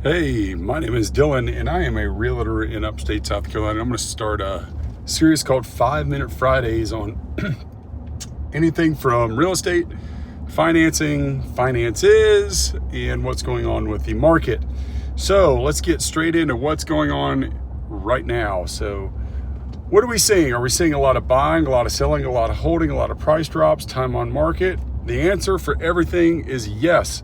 Hey, my name is Dylan, and I am a realtor in Upstate, South Carolina. I'm going to start a series called 5-Minute Fridays on anything from real estate, financing, finances, and what's going on with the market. So let's get straight into what's going on right now. So what are we seeing? Are we seeing a lot of buying, a lot of selling, a lot of holding, a lot of price drops, time on market? The answer for everything is yes.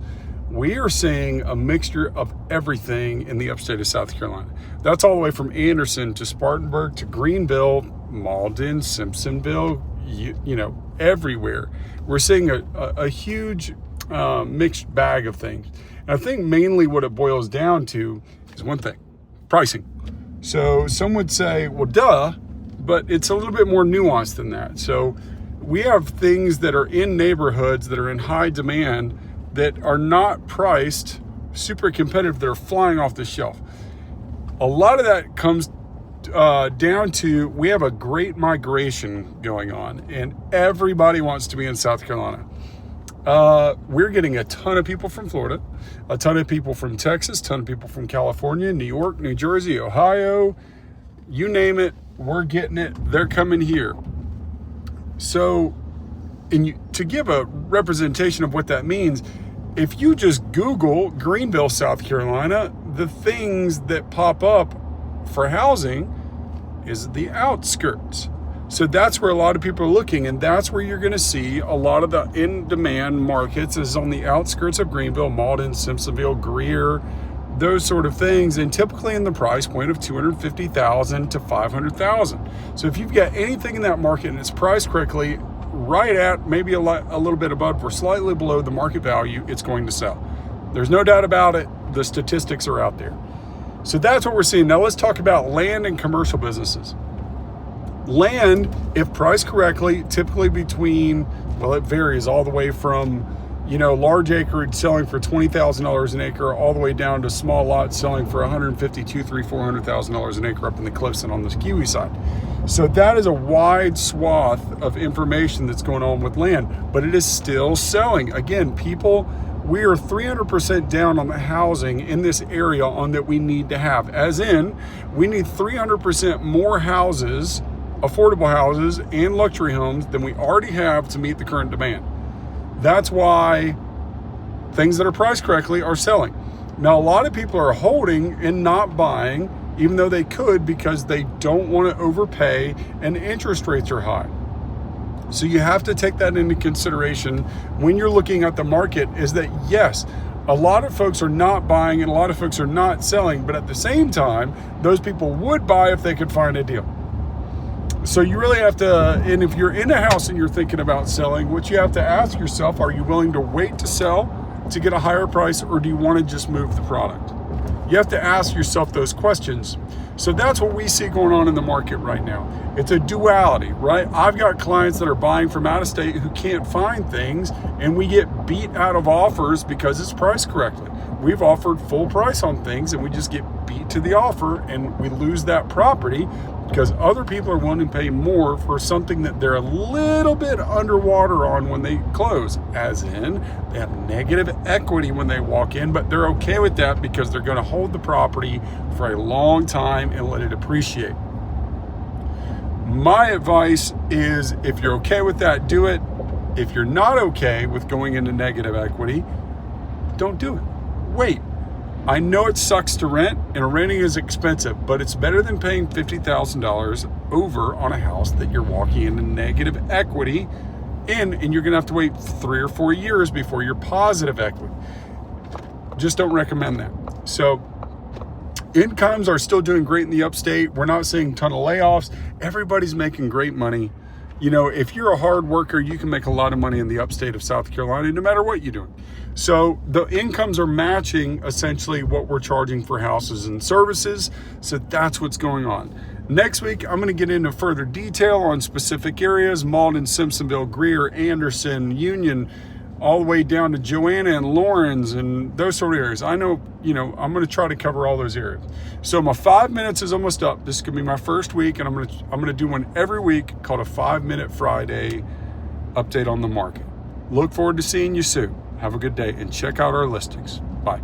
We are seeing a mixture of everything in the upstate of South Carolina. That's all the way from Anderson to Spartanburg to Greenville, Malden, Simpsonville, everywhere. We're seeing a huge mixed bag of things. And I think mainly what it boils down to is one thing: pricing. So some would say, well, duh, but it's a little bit more nuanced than that. So we have things that are in neighborhoods that are in high demand that are not priced super competitive, that are flying off the shelf. A lot of that comes down to, we have a great migration going on and everybody wants to be in South Carolina. We're getting a ton of people from Florida, a ton of people from Texas, a ton of people from California, New York, New Jersey, Ohio, you name it, we're getting it. They're coming here. So to give a representation of what that means, if you just Google Greenville, South Carolina, the things that pop up for housing is the outskirts. So that's where a lot of people are looking, and that's where you're going to see a lot of the in-demand markets is on the outskirts of Greenville, Malden, Simpsonville, Greer, those sort of things, and typically in the price point of $250,000 to $500,000. So if you've got anything in that market and it's priced correctly, right at maybe a little bit above or slightly below the market value, it's going to sell. There's no doubt about it. The statistics are out there. So that's what we're seeing. Now let's talk about land and commercial businesses. Land, if priced correctly, typically between, well, it varies all the way from, large acreage selling for $20,000 an acre all the way down to small lots selling for $150,000, $200,000, $400,000 an acre up in the cliffs and on the Kiwi side. So that is a wide swath of information that's going on with land, but it is still selling. Again, we are 300% down on the housing in this area on that we need to have, as in we need 300% more houses, affordable houses and luxury homes than we already have to meet the current demand. That's why things that are priced correctly are selling. Now, a lot of people are holding and not buying, even though they could, because they don't want to overpay and interest rates are high. So you have to take that into consideration when you're looking at the market, is that yes, a lot of folks are not buying and a lot of folks are not selling, but at the same time, those people would buy if they could find a deal. So you really have to, and if you're in a house and you're thinking about selling, what you have to ask yourself, are you willing to wait to sell to get a higher price, or do you want to just move the product? You have to ask yourself those questions. So that's what we see going on in the market right now. It's a duality, right? I've got clients that are buying from out of state who can't find things, and we get beat out of offers because it's priced correctly. We've offered full price on things and we just get beat to the offer and we lose that property because other people are willing to pay more for something that they're a little bit underwater on when they close, as in they have negative equity when they walk in, but they're okay with that because they're going to hold the property for a long time and let it appreciate. My advice is, if you're okay with that, do it. If you're not okay with going into negative equity, don't do it. Wait. I know it sucks to rent, and renting is expensive, but it's better than paying $50,000 over on a house that you're walking into negative equity in, and you're going to have to wait 3 or 4 years before you're positive equity. Just don't recommend that. So incomes are still doing great in the upstate. We're not seeing a ton of layoffs. Everybody's making great money. If you're a hard worker, you can make a lot of money in the upstate of South Carolina, no matter what you're doing. So the incomes are matching essentially what we're charging for houses and services. So that's what's going on. Next week, I'm going to get into further detail on specific areas: Malden, Simpsonville, Greer, Anderson, Union, all the way down to Joanna and Lawrence and those sort of areas. I know, I'm going to try to cover all those areas. So my 5 minutes is almost up. This is going to be my first week, and I'm going to do one every week called a 5-Minute Friday update on the market. Look forward to seeing you soon. Have a good day and check out our listings. Bye.